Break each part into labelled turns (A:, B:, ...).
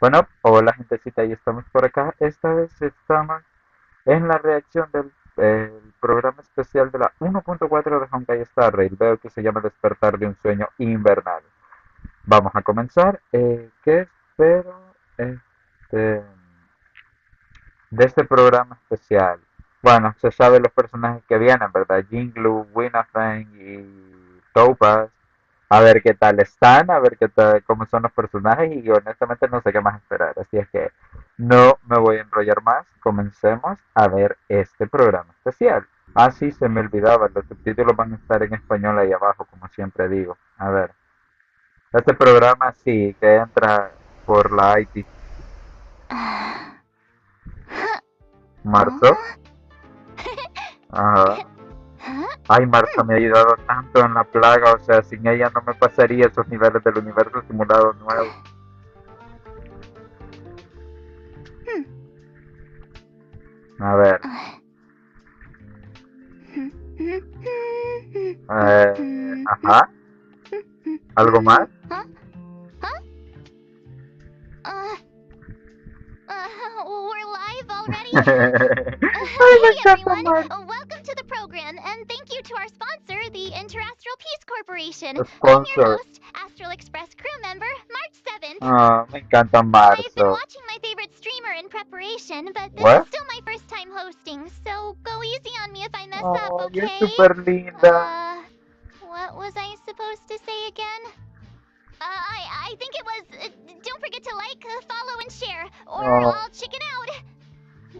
A: Bueno, hola gentecita, ya estamos por acá. Esta vez estamos en la reacción del programa especial de la 1.4 de Honkai Star Rail. Veo que se llama Despertar de un sueño invernal. Vamos a comenzar. ¿Qué espero de este programa especial? Bueno, se sabe los personajes que vienen, ¿verdad? Jinglu, Winafeng y Topaz. A ver qué tal están, a ver qué tal, cómo son los personajes y honestamente no sé qué más esperar. Así es que no me voy a enrollar más. Comencemos a ver este programa especial. Ah, sí, se me olvidaba, los subtítulos van a estar en español ahí abajo, como siempre digo. A ver, este programa sí, que entra por la IT. Marzo. Ajá. Ay, Marta me ha ayudado tanto en la plaga, o sea, sin ella no me pasaría esos niveles del universo simulado nuevo. A ver, ajá, ¿algo más?
B: We're live already?
A: Ay, me
B: Hey
A: encanta
B: everyone!
A: Marta.
B: Welcome to the program, and thank you to our sponsor, the Interastral Peace Corporation. I'm your
A: Sponsor.
B: host, Astral Express crew member, March 7th.
A: Ah, me encanta
B: I've been
A: Marzo.
B: watching my favorite streamer in preparation, but this is
A: ¿What?
B: still my first time hosting, so go easy on me if I mess up,
A: Ay, es
B: okay?
A: súper linda.
B: What was I supposed to say again? I think it was, don't forget to like, follow, and share, or
A: Oh,
B: I'll chicken out.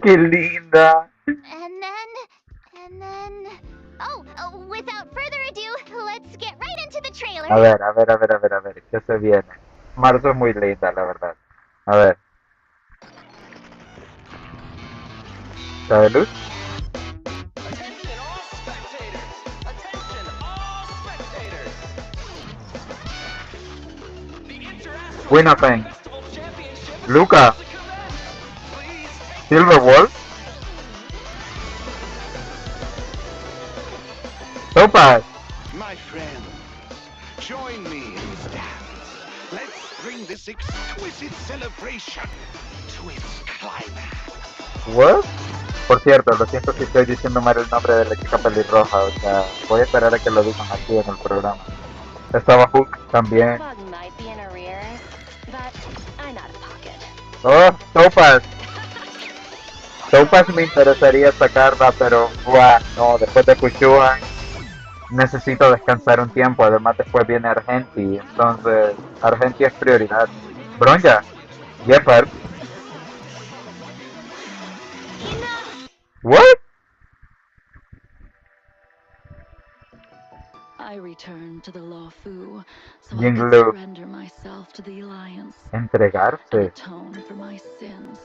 A: qué linda.
B: And then, without further ado, let's get right into the trailer.
A: A ver, a ver, a ver, a ver, a ver, ¿qué se viene? Marzo es muy linda, la verdad. A ver, ¿está de luz?
C: Attention all spectators! Attention all spectators! The Interastral Spirit
A: Winafeng,
C: Festival Championship is
A: Luca,
C: about to commence! Please take your
A: Silver Wolf,
C: seats.
A: Topaz.
D: My friends, join me in this dance. Let's bring this exquisite celebration to its climax.
A: ¿What? Por cierto, lo siento si estoy diciendo mal el nombre de la chica pelirroja, o sea, voy a esperar a que lo digan aquí en el programa. Estaba Hook también.
E: Bug might be in arrears, but I'm out of pocket.
A: Oh, Topaz. Topaz me interesaría sacarla, pero buah, no, después de Kushuan necesito descansar un tiempo. Además, después viene Argenti, entonces Argenti es prioridad. Bronja, Jeopard, what?
F: I returned to the Lawfu so I could
A: Jinglu,
F: surrender myself to the Alliance and
A: entregarse.
F: atone for my sins.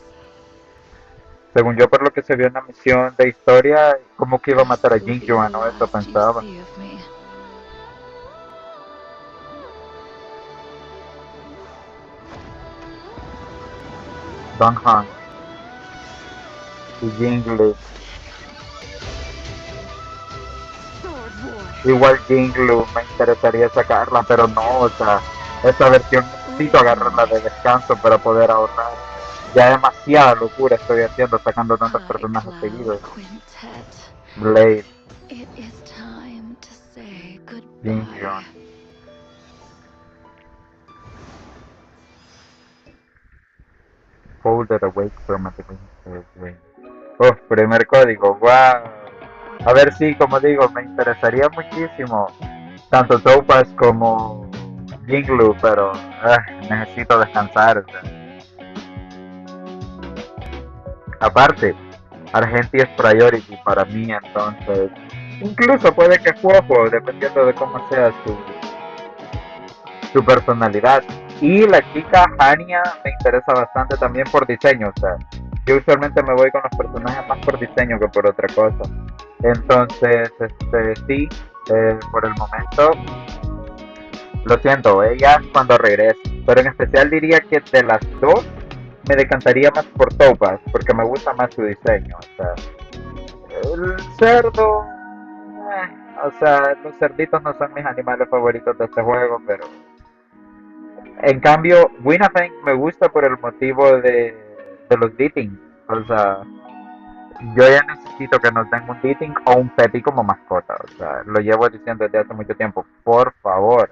A: Según yo, por lo que se vio en la misión de historia, como que iba a matar a
F: This will be
A: Jinkyuan,
F: the
A: ¿no? Eso
F: last you
A: pensaba.
F: see of me.
A: Donghun y Jinglu. Igual Jinglu, me interesaría sacarla, pero no, o sea, esta versión necesito agarrarla de descanso para poder ahorrar. Ya demasiada locura estoy haciendo sacando tantos
F: High
A: personajes
F: Cloud
A: seguidos.
F: Quintet.
A: Blade,
F: It is time to say
A: Jinkyuan.
F: goodbye.
A: Folded awake from a dream. Oh, primer código, wow. A ver, sí, como digo, me interesaría muchísimo tanto Topaz como Jinglu, pero necesito descansar. O sea. Aparte, Argenti es priority para mí, entonces incluso puede que juego, dependiendo de cómo sea su personalidad. Y la chica Hania me interesa bastante también por diseño, o sea, yo usualmente me voy con los personajes más por diseño que por otra cosa. Entonces, sí, por el momento, lo siento, ella cuando regrese. Pero en especial diría que de las dos me decantaría más por Topaz, porque me gusta más su diseño. O sea, el cerdo, o sea, los cerditos no son mis animales favoritos de este juego, pero En cambio, Winafeng me gusta por el motivo de los dating. O sea, yo ya necesito que nos den un dating o un peti como mascota. O sea, lo llevo diciendo desde hace mucho tiempo. Por favor,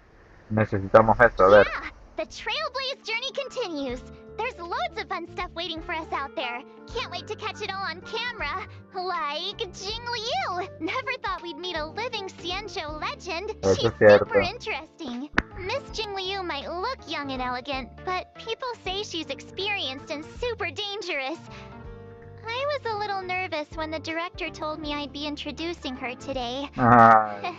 A: necesitamos eso. A ver.
B: Yeah, the Trailblaze journey continues. There's loads of fun stuff waiting for us out there. Can't wait to catch it all on camera. Like Jing Liu. Never thought we'd meet a living Xianzhou legend.
A: Eso
B: She's
A: es cierto.
B: super interesting. Miss Jing Liu might look young and elegant, but people say she's experienced and super dangerous. I was a little nervous when the director told me I'd be introducing her today.
A: Ay,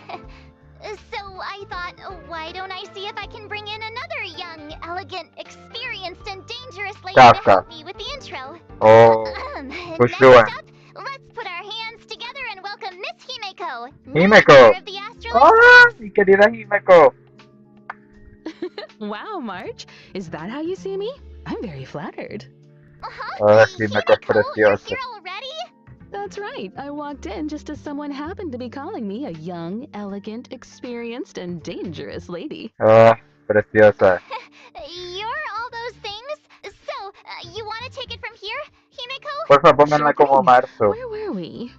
B: So I thought, why don't I see if I can bring in another young, elegant, experienced, and dangerous lady to
A: Kafka.
B: help me with the intro.
A: oh,
B: Next
A: sure.
B: up, let's put our hands together and welcome Miss Himeko,
A: Himeko.
B: navigator of the Astral
A: ¡Ah!
B: Express.
A: Mi querida Himeko.
F: Wow, March. Is that how you see me? I'm very flattered.
A: Ah, Himeko es
B: Himeko, you're
A: preciosa.
B: here already?
F: That's right. I walked in just as someone happened to be calling me a young, elegant, experienced, and dangerous lady.
A: Ah, preciosa.
B: You're all those things? So, you want to take it from here, Himeko?
A: Porfa, pónganla
F: Sure
A: como
F: thing.
A: marzo.
F: Where were we?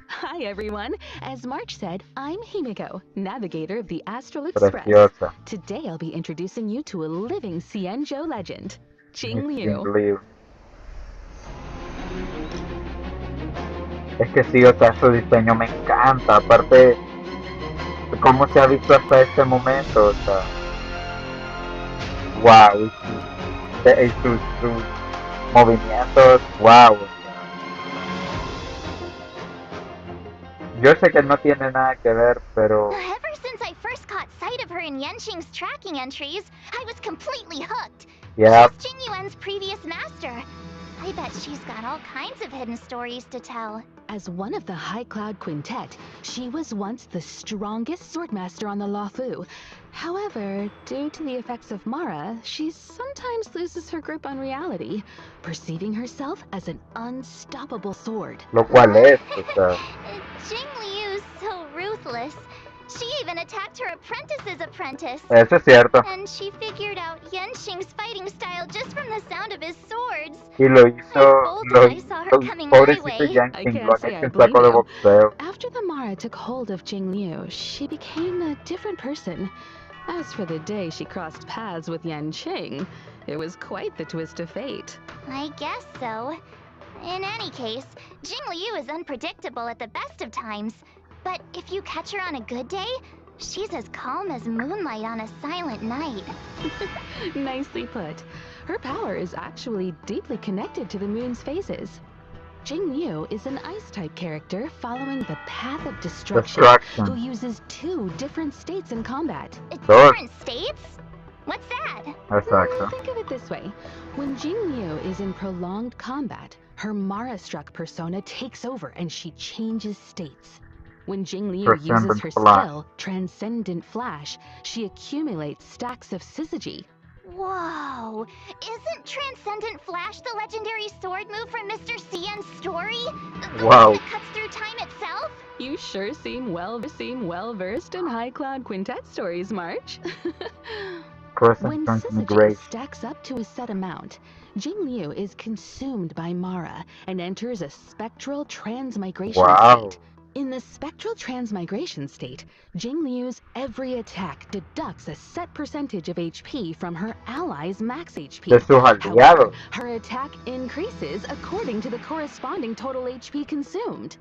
F: Hi, everyone. As March said, I'm Himeko, navigator of the Astral Express.
A: Preciosa.
F: Today I'll be introducing you to a living Xianzhou legend, Jing
A: Mi
F: Liu.
A: Jing Liu. Es que sí, o sea, su diseño me encanta. Aparte, cómo se ha visto hasta este momento, o sea. Wow. Y sus movimientos, wow. O sea. Yo sé que no tiene nada que ver, pero
B: Ever since I first caught sight of her in Yenqing's tracking entries, I was completely hooked.
A: yeah,
B: She's Jing Yuan's previous master. I bet she's got all kinds of hidden stories to tell.
F: As one of the High Cloud Quintet, she was once the strongest swordmaster on the Luofu. However, due to the effects of Mara, she sometimes loses her grip on reality, perceiving herself as an unstoppable sword.
A: lo cual es, o sea,
B: Jing Liu's so ruthless. She even attacked her apprentice's apprentice.
A: eso es cierto.
B: And she figured out Yenqing's fighting style just from the sound of his swords.
A: Y lo hizo,
B: bolted,
A: lo,
B: I saw her coming my
A: pobrecito
B: way.
A: Yankee,
F: I can't
A: lo han
F: say
A: hecho
F: I
A: en
F: blame
A: saco de
F: you.
A: boxeo.
F: After the Mara took hold of Jing Liu, she became a different person. As for the day she crossed paths with Yanqing, it was quite the twist of fate.
B: I guess so. In any case, Jing Liu is unpredictable at the best of times. But if you catch her on a good day, she's as calm as moonlight on a silent night.
F: Nicely put. Her power is actually deeply connected to the moon's phases. Jing Liu is an ice-type character following the path of destruction, who
A: Destruction.
F: uses two different states in combat.
B: Different states? What's that?
A: Exacto.
F: Think of it this way. When Jing Liu is in prolonged combat, her Mara-struck persona takes over and she changes states. When Jing Liu uses
A: Transcendent
F: her
A: Flash.
F: skill, Transcendent Flash, she accumulates stacks of syzygy.
B: Whoa! Isn't Transcendent Flash the legendary sword move from Mr. Cien's story? The
A: Wow.
B: one that cuts through time itself?
F: You sure seem well-versed in High Cloud Quintet stories, March.
A: Crescent
F: When syzygy
A: Transmigration.
F: stacks up to a set amount, Jing Liu is consumed by Mara and enters a spectral transmigration
A: Wow.
F: state. In the spectral transmigration state, Jing Liu's every attack deducts a set percentage of HP from her allies' max HP.
A: De sus
F: However,
A: aliados.
F: her attack increases according to the corresponding total HP consumed.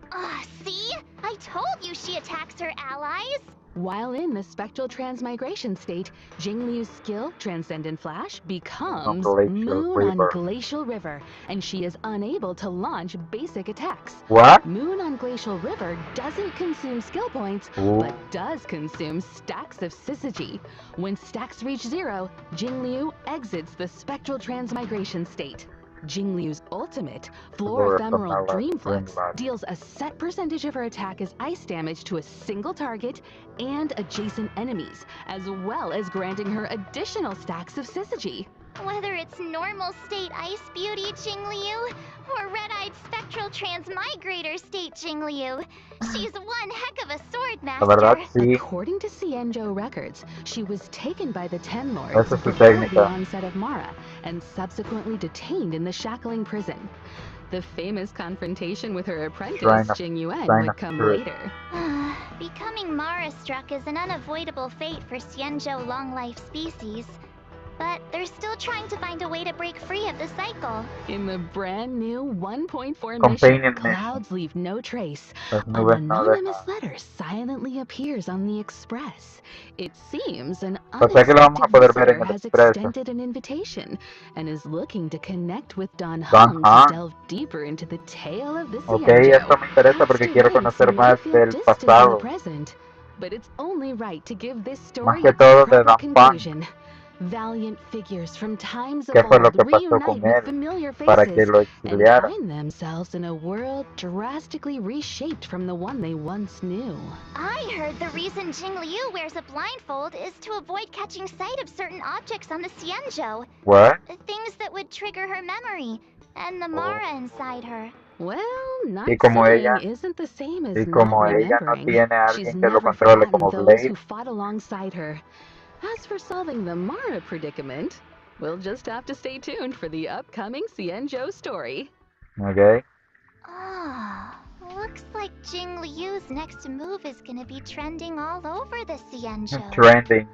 B: See? I told you she attacks her allies.
F: While in the spectral transmigration state, Jing Liu's skill, Transcendent Flash, becomes
A: Glacial
F: Moon
A: River.
F: on Glacial River, and she is unable to launch basic attacks.
A: What?
F: Moon on Glacial River doesn't consume skill points,
A: Ooh.
F: but does consume stacks of syzygy. When stacks reach 0, Jing Liu exits the spectral transmigration state. Jing Liu's ultimate, Floor Ephemeral Dreamflux, deals a set percentage of her attack as ice damage to a single target and adjacent enemies, as well as granting her additional stacks of syzygy.
B: Whether it's normal state ice beauty Jingliu or red-eyed spectral transmigrator state Jingliu, she's one heck of a sword
A: La verdad,
B: master.
A: sí.
F: According to Xianzhou records, she was taken by the Ten Lords
A: Esa es su
F: before the
A: técnica.
F: onset of Mara and subsequently detained in the shackling prison. The famous confrontation with her apprentice,
A: Shrine of-
F: Jing Yuan,
A: Shrine
F: would
A: of
F: come
A: Truth.
F: later.
B: Becoming Mara-struck is an unavoidable fate for Xianzhou long-life species. But they're still trying to find a way to break free of the cycle.
F: In the brand new 1.4
A: Companion
F: mission,
A: mission.
F: Clouds Leave No Trace,
A: Las
F: an
A: nubes no
F: anonymous
A: dejan.
F: letter silently appears on the Express. It seems an
A: O sea que lo vamos a
F: unexpected
A: poder ver en
F: visitor
A: el
F: has
A: Expreso.
F: extended an invitation and is looking to connect with Don
A: Don
F: Hung to
A: Hung.
F: delve deeper into the tale of the
A: Ok,
F: Xianzhou.
A: esto me interesa porque
F: Past
A: quiero
F: events
A: conocer
F: may
A: más
F: feel
A: del
F: distant in the
A: pasado.
F: present, but it's only right to give this
A: Más
F: story
A: que
F: its
A: todo de
F: proper
A: Don Hung.
F: conclusion. Valiant figures from times of
A: ¿Qué fue lo
F: old
A: que pasó
F: reunite
A: con
F: with
A: él
F: familiar
A: para que
F: faces
A: lo
F: and
A: exiliaran?
F: find themselves in a world drastically reshaped from the one they once knew.
B: I heard the reason Jingliu wears a blindfold is to avoid catching sight of certain objects on the Xianzhou.
A: What?
B: Things that would trigger her memory and the Mara inside her.
F: Well, not
A: Y como
F: seeing
A: ella,
F: isn't the same as
A: y
F: not
A: como ella no
F: remembering.
A: tiene a
F: She's
A: alguien que lo
F: never
A: controle
F: forgotten
A: como
F: those who
A: Blade.
F: fought alongside her. As for solving the Mara predicament, we'll just have to stay tuned for the upcoming Xianzhou story.
A: Ok.
B: Looks like Jingliu's next move is gonna be trending all over the Xianzhou.
A: Trending.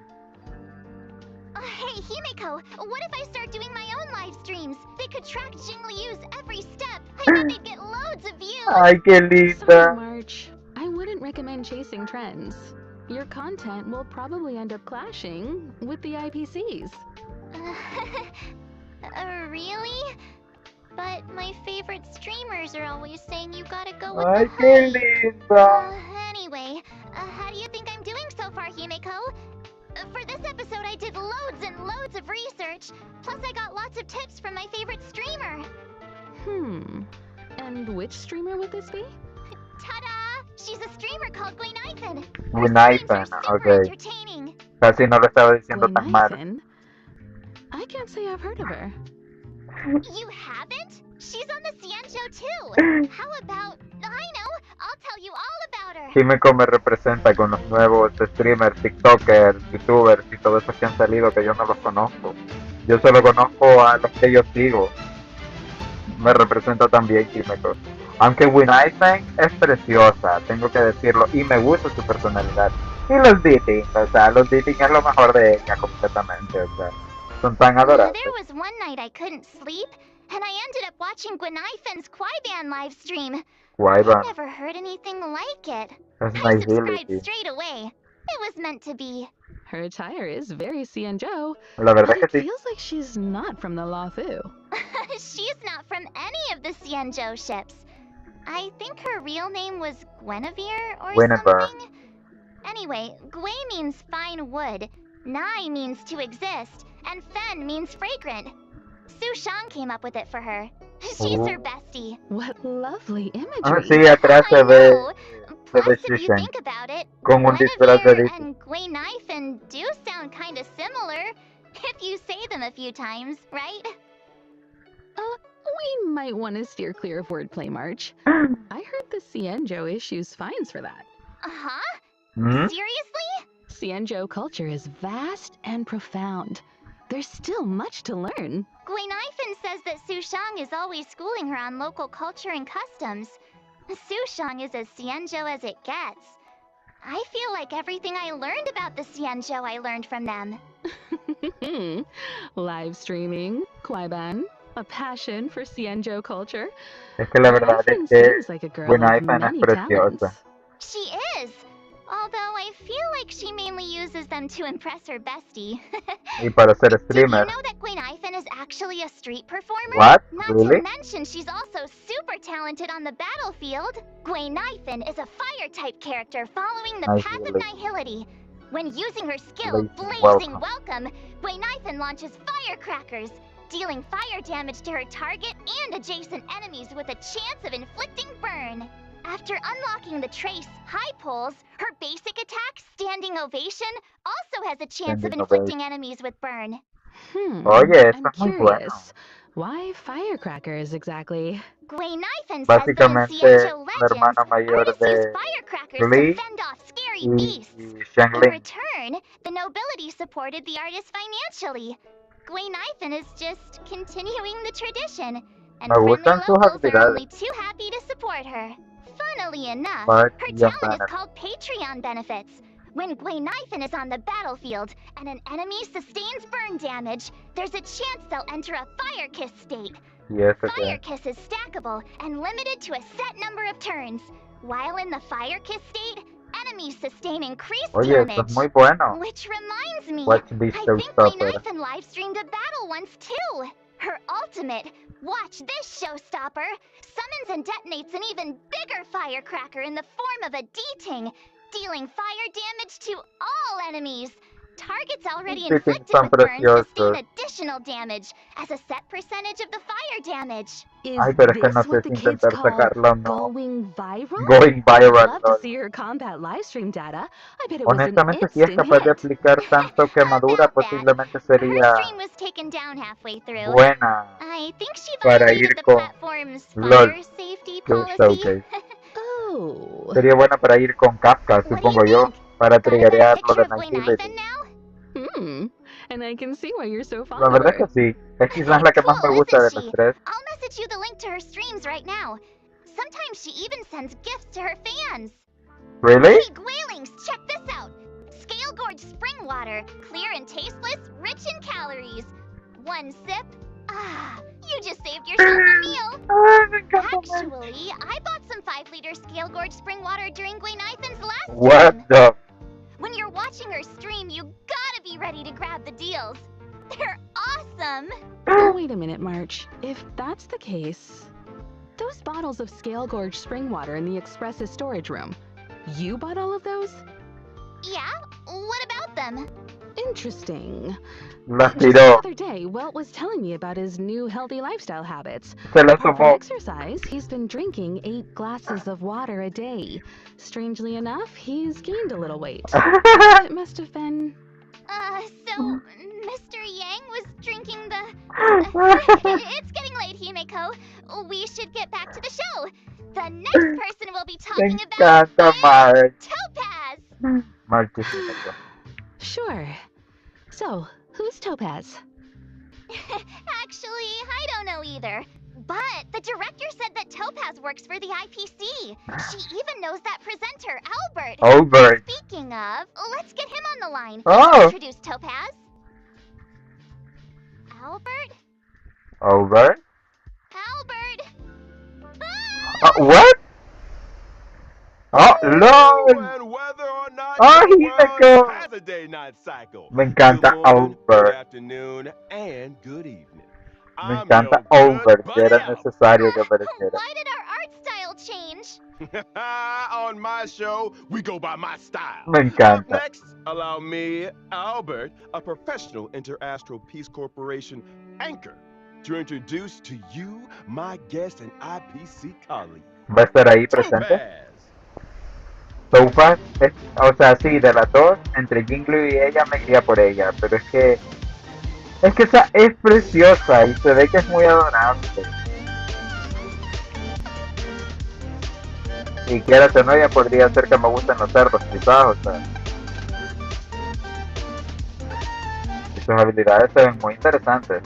B: Hey, Himeko, what if I start doing my own live streams? They could track Jingliu's every step. I bet they'd get loads of views.
A: Ay, qué
F: Sorry,
A: linda.
F: March. I wouldn't recommend chasing trends. Your content will probably end up clashing with the IPCs.
B: Really? But my favorite streamers are always saying you gotta go with
A: Ay,
B: the
A: qué
B: hype.
A: linda.
B: Anyway, how do you think I'm doing so far, Himeko? For this episode, I did loads and loads of research. Plus, I got lots of tips from my favorite streamer.
F: And which streamer would this be?
B: Ta-da! She's a streamer called Gwynathan. Her streams
A: Gwynathan,
B: are super
A: ok.
B: entertaining.
A: Casi no lo estaba diciendo tan mal.
F: Gwynathan? I can't say I've heard of her.
B: You haven't? She's on the Xianzhou too. How about... I know, I'll tell you all about her.
A: Himeko me representa con los nuevos streamers, tiktokers, youtubers y todos esos que han salido que yo no los conozco. Yo solo conozco a los que yo sigo. Me representa también Himeko. Aunque Winifred es preciosa, tengo que decirlo, y me gusta su personalidad. Y los dating, o sea, los dating es lo mejor de ella completamente, o sea, son tan adorables.
B: There was one night I couldn't sleep, and I ended up watching Gwynathan's Kwaiban live stream.
A: Kwaiban.
B: I never heard anything like it.
A: Es
B: I
A: una
B: subscribed
A: idyllic.
B: straight away. It was meant to be.
F: Her attire is very Xianzhou,
A: La verdad
F: but
A: es que
F: it
A: sí.
F: feels like she's not from the Luofu.
B: She's not from any of the Xianzhou ships. I think her real name was Guinevere or
A: Guinevere.
B: something. Anyway, Gui means fine wood, Nai means to exist, and Fen means fragrant. Su Shang came up with it for her. She's her bestie.
F: What lovely imagery.
A: Ah, sí, atrás
B: I
A: se ve,
B: know.
A: se ve
B: Plus, if you
A: Shushan
B: think about it,
A: con un disfraz de
B: Guinevere
A: Disney.
B: and Gwynathan do sound kind of similar if you say them a few times, right?
F: We might want to steer clear of wordplay, March. I heard the Xianzhou issues fines for that.
B: Huh?
A: Hmm?
B: Seriously?
F: Xianzhou culture is vast and profound. There's still much to learn.
B: Gwynathan says that Su Shang is always schooling her on local culture and customs. Su Shang is as Xianzhou as it gets. I feel like everything I learned about the Xianzhou I learned from them.
F: Live streaming, Kwaiban, a passion for Xianzhou culture.
A: Es que la verdad es
F: Gwynathan
A: que
F: seems like a girl of
A: Gwynathan es
F: many
A: preciosa.
F: talents.
B: She is. Although I feel like she mainly uses them to impress her bestie.
A: Y para ser
B: Did you
A: streamer.
B: know that Gwynathan is actually a street performer?
A: What?
B: Not
A: Really?
B: to mention she's also super talented on the battlefield. Gwynathan is a fire-type character following the
A: Nice
B: path of
A: village.
B: nihility. When using her skill,
A: Blazing
B: Blazing Welcome, Gwynathan launches firecrackers, dealing fire damage to her target and adjacent enemies with a chance of inflicting burn. After unlocking the trace, High Poles, her basic attack, Standing Ovation, also has a chance of
A: Standing
B: inflicting enemies with burn.
A: Oye, eso
F: I'm
A: es muy bueno.
F: curious. Why firecrackers exactly?
B: Gwaynithon says that in
A: Básicamente,
B: CHO
A: un
B: legends,
A: hermano mayor
B: artists use
A: de
B: firecrackers to
A: Glee
B: fend off scary beasts.
A: y
B: In
A: Xiangling.
B: return, the nobility supported the artist financially. Gwaynithon is just continuing the tradition, and
A: Me
B: friendly
A: gustan sus
B: locals are only
A: habilidades.
B: too happy to support her. Funnily enough,
A: But
B: her
A: y
B: talent is
A: benefits.
B: called Patreon benefits. When Gwaynithon is on the battlefield and an enemy sustains burn damage, there's a chance they'll enter a fire kiss state.
A: Y eso
B: Fire
A: que.
B: Kiss is stackable and limited to a set number of turns. While in the Fire Kiss state, enemies sustain increased
A: Oye, eso es
B: damage.
A: muy bueno.
B: Which reminds me,
A: Watch this
B: I think
A: showstopper.
B: Gwaynithon live-streamed a battle once too. Her ultimate, watch this showstopper, summons and detonates an even bigger firecracker in the form of a D-Ting, dealing fire damage to all enemies. Targets already
A: Sí,
B: inflicted
A: son
B: with burns sustain
A: preciosos.
B: additional damage as a set percentage of the fire damage.
F: Is
A: Ay, pero es que no
F: this
A: sé
F: what
A: si
F: the kids
A: intentar
F: call
A: sacarlo o no.
F: going viral?
A: Going
F: I'd
A: viral,
F: love to
A: lol.
F: see her combat livestream data. I bet it was an
A: Honestamente, si es
F: instant
A: capaz de
F: hit.
A: aplicar tanto quemadura,
B: About that,
A: posiblemente
B: her
A: sería
B: stream was taken down halfway through.
A: buena
B: I think she
A: para
B: violated
A: ir
B: the
A: con
B: platform's
A: LOL,
B: fire safety
A: Skill
B: policy.
A: Showcase.
F: Oh.
A: Sería buena para ir con Kafka,
B: What do you
A: supongo yo,
B: think?
A: para
B: Got a better
A: triggerear lo
B: picture
A: de
B: of
A: My
B: Gwaynithon
A: Healing.
F: Hmm. And I can see why you're so
A: La
F: fond of
A: verdad
F: her.
A: que sí, es quizás la que más me
B: Cool,
A: gusta de
B: isn't
A: los
B: she?
A: tres.
B: I'll message you the link to her streams right now. Sometimes she even sends gifts to her fans.
A: Really?
B: Hey, Gwaylings, check this out. Scale Gorge spring water, clear and tasteless, rich in calories. One sip. Ah, you just saved yourself a meal.
A: Ay, me encanta más.
B: Actually, I bought some 5-liter Scale Gorge spring water during Gwaynithon's last
A: What
B: stream.
A: the?
B: When you're watching her stream, you gotta be ready to grab the deals. They're awesome.
F: Oh, wait a minute, March. If that's the case, those bottles of Scale Gorge spring water in the Express's storage room, you bought all of those?
B: Yeah, what about them?
F: Interesting.
A: Las
F: Just the
A: tiró.
F: other day, Welt was telling me about his new healthy lifestyle habits.
A: Se las
F: Apart from
A: tomó.
F: exercise, he's been drinking 8 glasses of water a day. Strangely enough, he's gained a little weight. It must have been...
B: So Mr. Yang was drinking the... It's getting late, Himeko. We should get back to the show. The next person we'll be
A: Me
B: talking about
A: encanta
B: is
A: March.
B: Topaz.
A: Marchísimo.
F: Sure. So, who's Topaz?
B: Actually, I don't know either. But the director said that Topaz works for the IPC. She even knows that presenter, Albert.
A: Albert.
B: Speaking of, let's get him on the line.
A: Oh.
B: Introduce Topaz. Albert?
A: Albert?
B: Albert!
A: What? Oh, LOL.
G: And whether or not
A: Oh,
G: your
A: Himeko.
G: world has a day-night cycle.
A: Me encanta
G: Good morning, good
A: Albert.
G: afternoon, and good evening.
A: Me
G: I'm
A: encanta
G: your good
A: Albert, que
G: buddy
A: era
G: Albert.
A: necesario que apareciera.
B: Why did our art style change?
G: On my show, we go by my style.
A: Me
G: Up
A: encanta.
G: next, allow me, Albert, a professional Interastral Peace Corporation anchor, to introduce to you my guest and IPC colleague,
A: Va a estar ahí presente.
G: Topaz.
A: Topaz, o sea, sí, de las dos, entre Jingle y ella me iría por ella, pero es que esa es preciosa y se ve que es muy adorable. Y quieras o no, ella podría ser que me gusten los cerdos, quizás, o sea. Y sus habilidades se ven muy interesantes.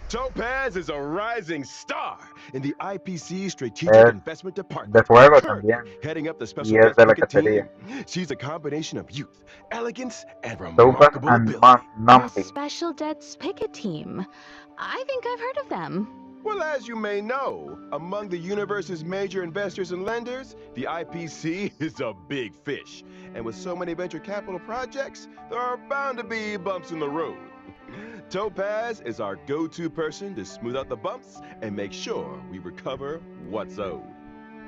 G: Topaz is a rising star in the IPC Strategic
A: Es
G: Investment Department.
A: de fuego
G: Currently
A: también.
G: heading up the
A: Y
G: Special
A: es
G: Depth
A: de la
G: Picket team.
A: cacería.
G: She's a combination of youth, elegance, and
A: Topaz
G: remarkable
A: and
G: ability.
F: The
A: Numpy.
F: Special Debts Picket Team. I think I've heard of them.
G: Well, as you may know, among the universe's major investors and lenders, the IPC is a big fish. And with so many venture capital projects, there are bound to be bumps in the road. Topaz is our go-to person to smooth out the bumps and make sure we recover what's owed.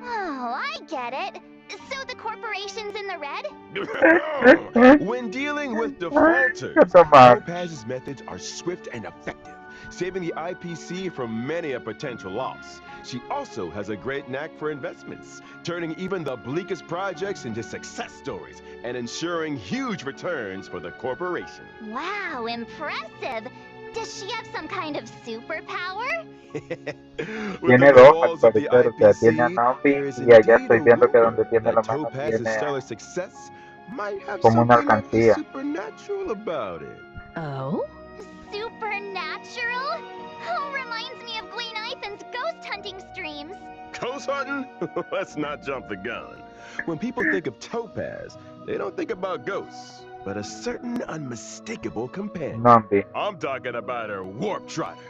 B: Oh, I get it. So the corporation's in the red?
G: When dealing with defaulters,
A: Topaz.
G: Topaz's methods are swift and effective, saving the IPC from many a potential loss. She also has a great knack for investments, turning even the bleakest projects into success stories and ensuring huge returns for the corporation.
B: Wow, impressive! Does she have some kind of superpower?
A: Tiene
G: Within the
A: dos al
G: walls of the
A: parecer, o sea, tiene a
G: IPC,
A: Nambi
G: there is
A: y allá
G: indeed
A: estoy
G: a
A: viendo que donde
G: rumor
A: tiene la
G: that
A: mano
G: Topaz's
A: tiene
G: stellar success might have
A: como una
G: something of the
A: alcancía.
G: supernatural about it.
F: Oh?
B: Supernatural? Oh, reminds me of Gwen Ivan's ghost hunting streams.
G: Ghost hunting? Let's not jump the gun. When people think of Topaz, they don't think about ghosts, but a certain unmistakable companion.
A: Nambi,
G: I'm talking about her warp trotter,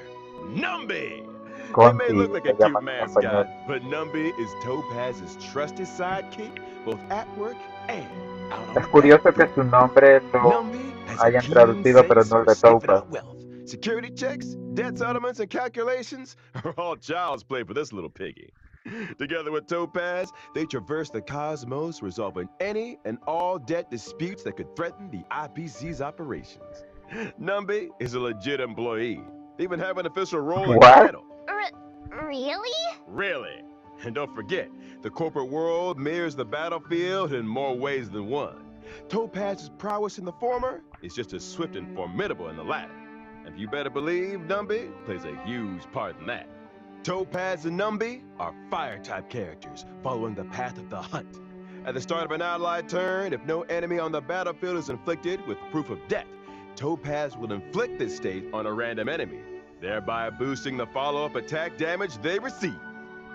G: Numby. It may
A: Conti,
G: look like
A: le
G: a cute
A: llaman en español.
G: mascot, but Numby is Topaz's trusted sidekick, both at work and out on
A: Es
G: the
A: curioso que
G: battlefield.
A: su nombre lo
G: Numby has a
A: hayan
G: keen
A: traducido, pero
G: sense
A: no el
G: for
A: de
G: sniffing
A: Topaz.
G: out wealth. Security checks, debt settlements, and calculations are all child's play for this little piggy. Together with Topaz, they traverse the cosmos, resolving any and all debt disputes that could threaten the IPC's operations. Numby is a legit employee. They even have an official role and
A: What?
G: title.
B: Really?
G: Really? And don't forget, the corporate world mirrors the battlefield in more ways than one. Topaz's prowess in the former is just as swift and formidable in the latter. And you better believe Numby plays a huge part in that. Topaz and Numby are fire-type characters, following the path of the hunt. At the start of an allied turn, if no enemy on the battlefield is inflicted with proof of death, Topaz will inflict this state on a random enemy, thereby boosting the follow-up attack damage they receive.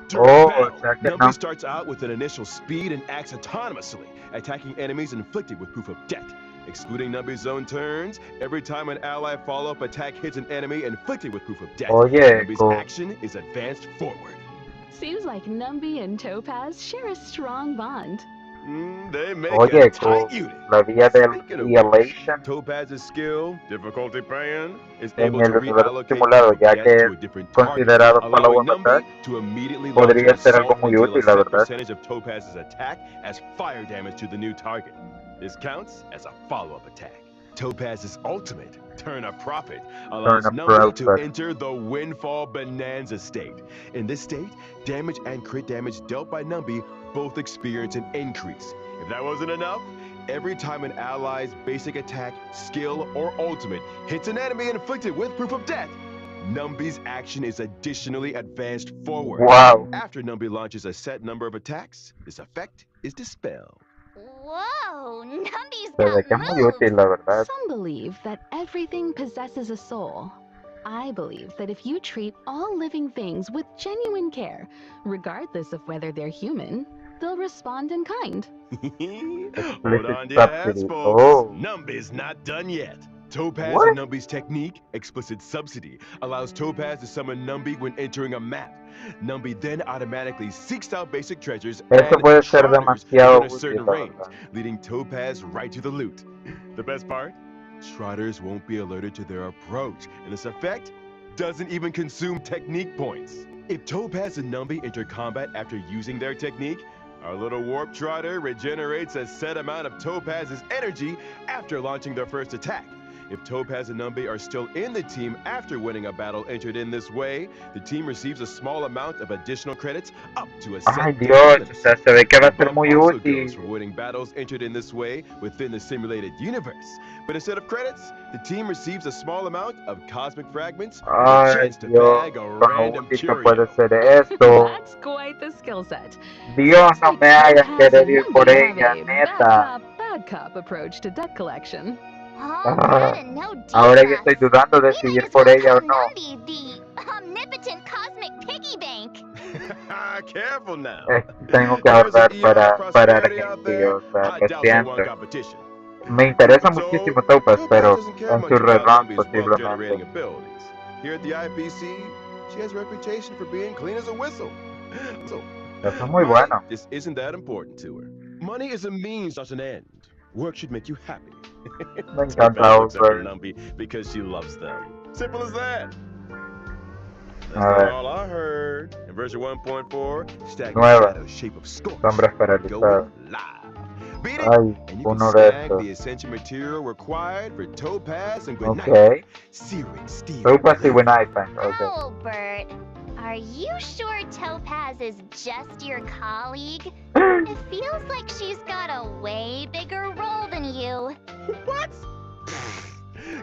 G: During
A: Oh,
G: battle,
A: o sea que
G: Numby
A: no.
G: starts out with an initial speed and acts autonomously, attacking enemies inflicted with proof of death. Excluding Numby's own turns, every time an ally follow-up attack hits an enemy inflicted with proof of death,
A: Oye,
G: Numby's
A: co-
G: action is advanced forward.
F: Seems like Numby and Topaz share a strong bond.
G: They make a
A: Oye,
G: tight
A: con
G: unit.
A: la vía del
G: Speaking of which,
A: Elation
G: Topaz's skill, difficulty paying, is
A: en
G: able
A: el
G: to
A: universo
G: reallocate
A: simulado,
G: proof of
A: ya
G: death
A: que
G: to
A: es
G: a different target,
A: considerado
G: allowing
A: follow-up attack,
G: Numby to immediately launch an
A: podría ser algo
G: assault
A: muy
G: and deal a
A: útil, la
G: set
A: verdad.
G: percentage of Topaz's attack as fire damage to the new target. This counts as a follow-up attack. Topaz's ultimate, Turn a Profit, allows
A: a
G: Numby to
A: Profit.
G: enter the Windfall Bonanza state. In this state, damage and crit damage dealt by Numby both experience an increase. If that wasn't enough, every time an ally's basic attack, skill, or ultimate hits an enemy inflicted with proof of death, Numby's action is additionally advanced forward.
A: Wow.
G: After Numby launches a set number of attacks, this effect is dispelled.
B: Whoa, Numby's
A: Se ve
B: got
A: que es muy
B: moves.
A: útil, la verdad.
F: Some believe that everything possesses a soul. I believe that if you treat all living things with genuine care, regardless of whether they're human, they'll respond in kind.
G: Hold on to
A: Explicit
G: your hats,
A: subsidy.
G: folks.
A: Oh.
G: Numby's not done yet. Topaz
A: What?
G: and Numby's technique, Explicit Subsidy, allows Topaz to summon Numby when entering a map. Numby then automatically seeks out basic treasures
A: Eso
G: and
A: puede ser
G: trotters
A: demasiado
G: within a
A: útil,
G: certain
A: la
G: range,
A: verdad.
G: leading Topaz right to the loot. The best part? Trotters won't be alerted to their approach, and this effect doesn't even consume technique points. If Topaz and Numby enter combat after using their technique, our little warp trotter regenerates a set amount of Topaz's energy after launching their first attack. If Topaz and Numby are still in the team after winning a battle entered in this way, the team receives a small amount of additional credits up to a set
A: Ay,
G: damage
A: Dios,
G: limit.
A: o sea, se ve que va
G: The
A: a ser
G: bump
A: muy
G: also goes for
A: útil.
G: winning battles entered in this way within the simulated universe. But instead of credits, the team receives a small amount of cosmic fragments with a
A: Ay,
G: chance to
A: Dios,
G: bag a
A: con lo
G: random
A: útil que
G: curio.
A: puede ser esto.
F: That's quite the skill set.
A: Dios,
F: Seems
A: no
F: like
A: me hagas
F: Topaz
A: querer
F: and
A: ir por
F: Numby have
A: ella,
F: a
A: neta.
F: bad cop approach to debt collection.
B: All
A: Ah,
B: that and no
A: ahora yo estoy
B: debuffs.
A: dudando de
B: We
A: si
B: might
A: ir
B: as
A: por
B: well
A: ella o
B: call
A: no.
B: Numby the omnipotent cosmic piggy bank.
G: Careful now.
A: Tengo que
G: There's an
A: ahorrar
G: ER
A: para
G: prosperity out
A: Argentina,
G: there.
A: o sea,
G: I
A: lo
G: doubt they want
A: siento.
G: competition.
A: Me interesa
G: So,
A: muchísimo Topaz,
G: Topaz
A: pero
G: doesn't care
A: en
G: much
A: su
G: about
A: rerun
G: Numby's wealth-generating
A: posiblemente.
G: abilities. Here at the IPC, she has a reputation for being clean as a whistle. So,
A: Eso es muy
G: money
A: bueno.
G: just isn't that important to her. Money is a means, not an end. Work should make you happy.
A: Me encanta
G: Topaz looks after
A: Over.
G: Numby because she loves them. Simple as that. That's
A: A
G: not
A: ver,
G: all I heard. In version 1.4, stack the
A: nueva.
G: shadow shape of Scorch.
A: Sombras paralizadas.
G: Going live. Beat it,
A: Ay,
G: and you can
A: uno de
G: snag
A: estos.
G: the essential material required for Topaz and Good Night.
A: Ok.
G: Searing steel.
A: Topaz y
G: blue.
A: When I Find. Ok.
B: Albert, Are you sure Topaz is just your colleague? It feels like she's got a way bigger role than you.
G: What?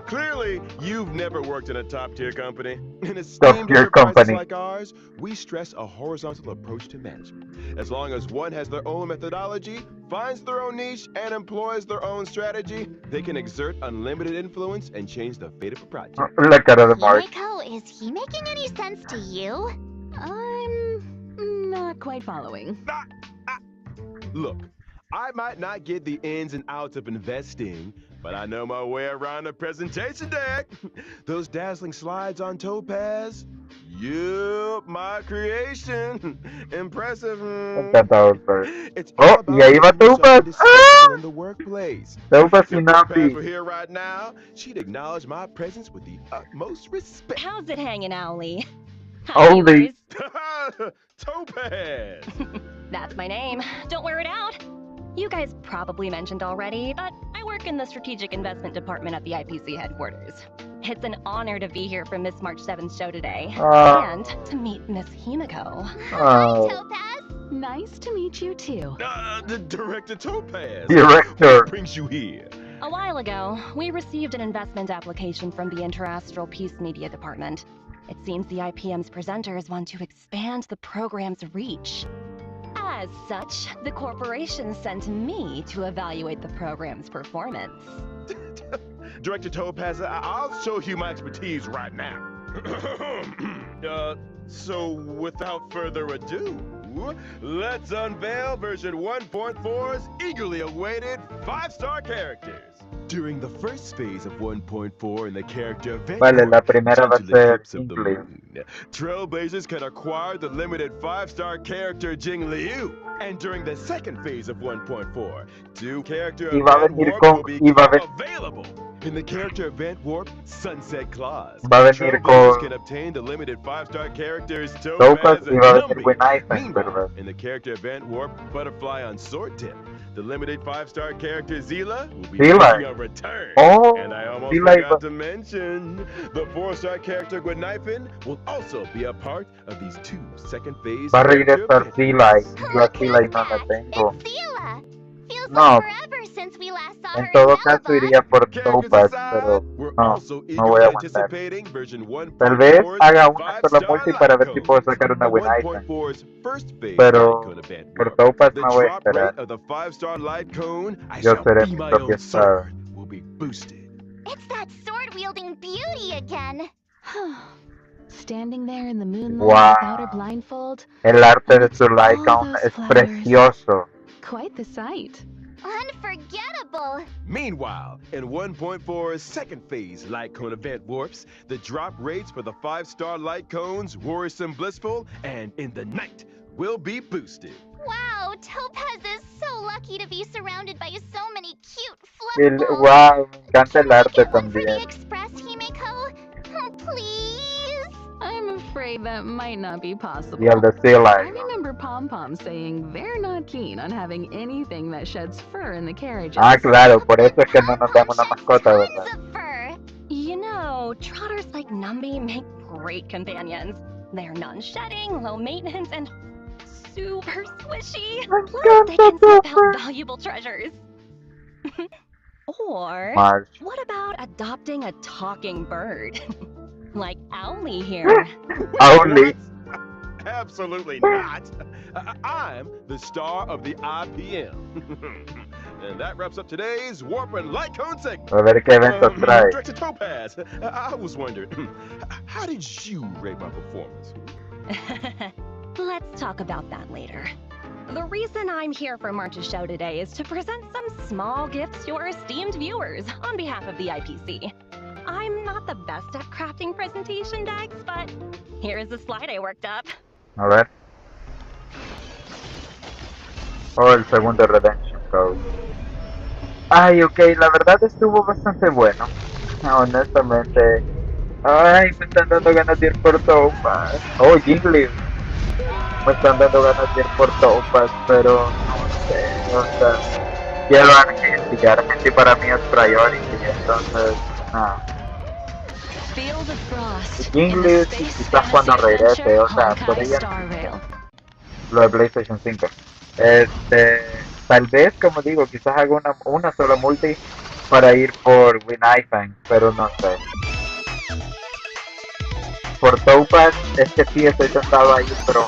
G: Clearly, you've never worked in a top-tier company. In
A: Top
G: esteemed
A: tier
G: enterprises
A: company.
G: like ours, we stress a horizontal approach to management. As long as one has their own methodology, finds their own niche, and employs their own strategy, they can exert unlimited influence and change the fate of a project.
A: La cara de Mark.
B: Himeko, is he making any sense to you?
F: I'm not quite following.
G: Look, I might not get the ins and outs of investing, but I know my way around a presentation deck. Those dazzling slides on Topaz. Yup, my creation. Impressive.
A: Encantador, pero-
G: It's all
A: Oh,
G: about
A: y ahí va
G: making yourself
A: Topaz.
G: indispensable
A: ¡Ah!
G: in the workplace.
A: Topaz y
G: If Topaz
A: Nambi.
G: were here right now, she'd acknowledge my presence with the utmost respect.
E: How's it hanging, Owly?
A: Owly.
G: Topaz!
E: That's my name. Don't wear it out. You guys probably mentioned already, but I work in the Strategic Investment Department at the IPC headquarters. It's an honor to be here for Miss March 7's show today, and to meet Miss Himeko.
B: Hi,
A: Oh,
B: Topaz.
F: Nice to meet you too.
G: The Director Topaz.
A: Director.
G: What brings you here?
E: A while ago, we received an investment application from the Interastral Peace Media Department. It seems the IPM's presenters want to expand the program's reach. As such, the corporation sent me to evaluate the program's performance.
G: Director Topaz, I'll show you my expertise right now. So without further ado, let's unveil version 1.4's eagerly awaited 5-star characters. During the first phase of 1.4 in the character event,
A: vale, la primera va a
G: change
A: ser
G: eclipse of the
A: English.
G: moon, Trailblazers can acquire the limited 5-star character Jing Liu. And during the second phase of 1.4, 2 character
A: Y va a
G: event
A: venir
G: warp
A: con-
G: will be
A: y va a ven-
G: available. In the character event warp Sunset Clause,
A: Va a venir
G: Trailblazers
A: con
G: can obtain the limited 5-star characters
A: Topaz
G: Topaz
A: y
G: and
A: va a venir
G: Numby.
A: Buen Ivan,
G: Meanwhile,
A: ¿verdad?
G: in the character event warp Butterfly on Sword Tip, the limited 5-star character Zila will be
A: Zila.
G: making a return.
A: Oh,
G: And I almost
A: Zila
G: forgot
A: iba-
G: to mention, the 4-star character Gwenifin will also be a part of these 2 second phase
A: Va a
G: character
A: regresar
G: events.
A: Zila y la
B: Look
A: Zila y
B: who's
A: no la
B: back.
A: tengo.
B: It's Zila. Feels
A: No.
B: like forever since we last saw her
A: En todo
B: in
A: caso
B: Melba.
A: iría por
G: Characters
A: Topaz,
G: aside,
A: pero
G: we're
A: no,
G: also
A: no voy
G: eagerly
A: a aguantar.
G: anticipating version 1.4's
A: Tal vez haga una sola
G: 5-star
A: multi para ver si puedo
G: light
A: sacar una
G: codes.
A: buena
G: The
A: item.
G: 1.4's first phase
A: Pero
G: light cone event
A: por
G: warp.
A: Topaz
G: The
A: me voy a
G: drop
A: esperar.
G: rate of the 5-star light cone, I
A: Yo
G: shall
A: seré
G: be
A: mi
G: my
A: propia
G: own
A: espada.
G: sword, will be boosted.
B: It's that sword-wielding beauty again.
F: Standing there in the moonlight
A: Wow.
F: without her blindfold,
A: El arte de
F: amidst
A: su
F: all
A: Lycaon
F: those
A: es
F: flowers.
A: precioso.
F: Quite the sight.
B: Unforgettable.
G: Meanwhile, in 1.4's second phase light cone event warps, the drop rates for the 5-star light cones, Worrisome Blissful, and In the Night will be boosted.
B: Wow, Topaz is so lucky to be surrounded by so many cute
A: El,
B: fluffables.
A: wow, me encanta el
B: Can I
A: arte
B: get one for the
A: también.
B: Express, Himeko? Oh, please.
F: I'm afraid that might not be possible.
A: Y el de Sea
F: I
A: Lion.
F: remember Pom Pom saying they're not keen on having anything that sheds fur in the carriages.
A: Ah, claro, por eso es que no nos damos una mascota,
B: Tons
A: ¿verdad?
B: of fur.
E: You know, trotters like Numby make great companions. They're non-shedding, low maintenance, and super squishy. Plus, they can sniff out valuable treasures. Or,
A: March.
E: what about adopting a talking bird? Like Owly here.
A: Only.
G: What? Absolutely not. I'm the star of the IPM. And that wraps up today's Warp and Light Cone segment.
A: A ver qué eventos trae.
G: Director Topaz, I was wondering, how did you rate my performance?
E: Let's talk about that later. The reason I'm here for March's show today is to present some small gifts to our esteemed viewers on behalf of the IPC. I'm not the best at crafting presentation decks, but here's the slide I worked up.
A: A ver. Oh, el segundo Redemption Code. Ay, ok, la verdad estuvo bastante bueno. Honestamente. Ay, me están dando ganas de ir por Topaz. Oh, Jingly. Me están dando ganas de ir por Topaz, pero no sé, o sea, quiero a Argentina. Argentina para mí es priority, entonces, nada.
E: Feel the frost in the
A: Inglés y
E: space
A: quizás cuando
E: fantasy
A: regrese,
E: adventure
A: o sea, por
E: Honkai
A: ella
E: Star Rail.
A: lo de PlayStation 5. Tal vez, como digo, quizás haga una sola multi para ir por Winifan, pero no sé. Por Topaz es que sí estoy tentado a ir, pero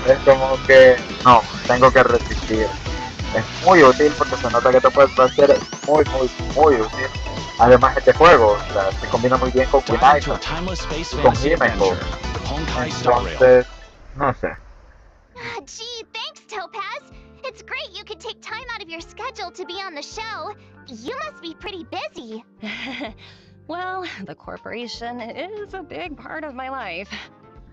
A: es como que no, tengo que resistir. Es muy útil porque se nota que te puedes hacer muy, muy, muy útil. Además este juego, o sea, se combina muy bien con
H: Dive into
A: Winifan
H: a timeless space
A: y con
H: fantasy
A: Himeko.
H: adventure with Honkai Star Rail.
A: Entonces, no sé.
B: Gee, thanks, Topaz. It's great you could take time out of your schedule to be on the show. You must be pretty busy.
E: Well, the corporation is a big part of my life.